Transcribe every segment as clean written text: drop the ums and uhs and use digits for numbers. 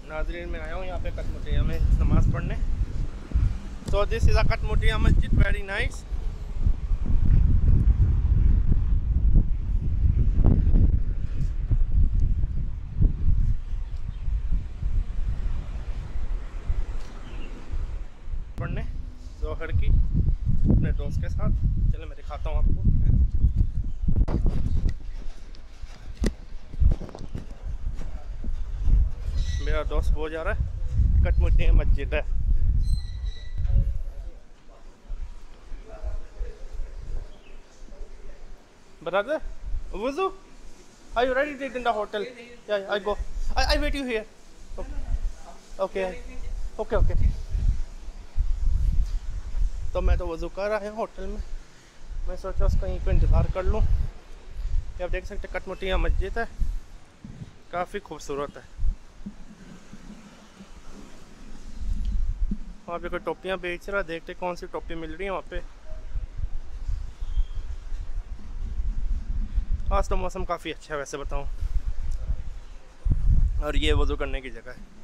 नाजरीन मैं आया हूँ यहाँ पे कटमुटिया में नमाज़ पढ़ने। सो दिस इज़ अ कटमुटिया मस्जिद, वेरी नाइस। पढ़ने जोहर की अपने दोस्त के साथ। चलो मैं दिखाता हूँ आपको। मेरा दोस्त वो जा रहा है, कटमुटिया मस्जिद है। Brother, wuzu? Are you ready to eat in the hotel? Yeah, I go. I wait you here. Okay. Okay, okay. तो मैं तो वज़ू कर रहा हूँ होटल में। मैं सोचा उसका कहीं पे इंतज़ार कर लूँ। ये आप देख सकते कटमुटिया मस्जिद है, काफ़ी खूबसूरत है। वहाँ पे कोई टोपियाँ बेच रहा है, देखते कौन सी टोपी मिल रही है वहाँ पे। आज तो मौसम काफ़ी अच्छा है वैसे बताऊँ। और ये वज़ू करने की जगह है।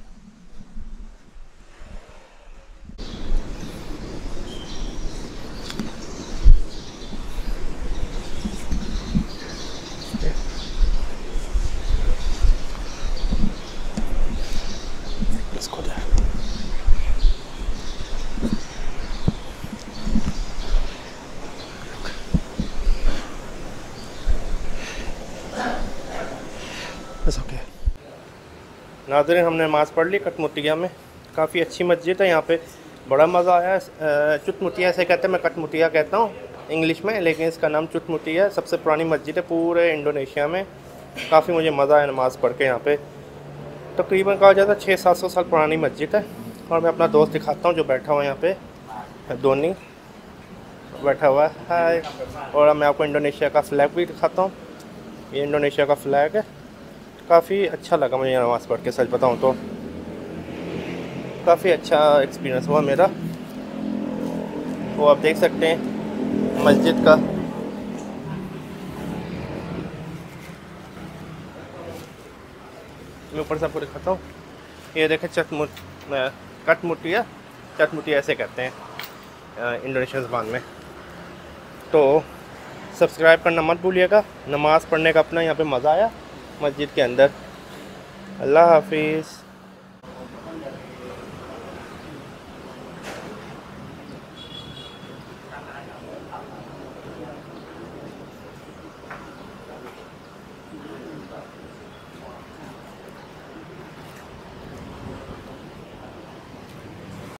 इसको दे। ओके नाज़रीन, हमने नमाज़ पढ़ ली कटमुटिया में। काफ़ी अच्छी मस्जिद है, यहाँ पे बड़ा मज़ा आया। चुटमुटिया से कहते हैं, मैं कटमुटिया कहता हूँ इंग्लिश में, लेकिन इसका नाम चुटमुटिया है। सबसे पुरानी मस्जिद है पूरे इंडोनेशिया में। काफ़ी मुझे मज़ा आया नमाज़ पढ़ के। यहाँ पे तकरीबन कहा जाता है 600-700 साल पुरानी मस्जिद है। और मैं अपना दोस्त दिखाता हूँ जो बैठा हुआ है यहाँ पे, धोनी बैठा हुआ है। हाय। और मैं आपको इंडोनेशिया का फ़्लैग भी दिखाता हूँ। ये इंडोनेशिया का फ़्लैग है। काफ़ी अच्छा लगा मुझे नमाज़ पढ़ के, सच बताऊँ तो काफ़ी अच्छा एक्सपीरियंस हुआ मेरा। वो आप देख सकते हैं मस्जिद का। मैं ऊपर से आपको दिखाता हूँ। ये देखें कटमुटिया, चटमुटिया ऐसे कहते हैं इंडोनेशिया ज़बान में। तो सब्सक्राइब करना मत भूलिएगा। नमाज़ पढ़ने का अपना यहाँ पे मज़ा आया मस्जिद के अंदर। अल्लाह हाफिज़।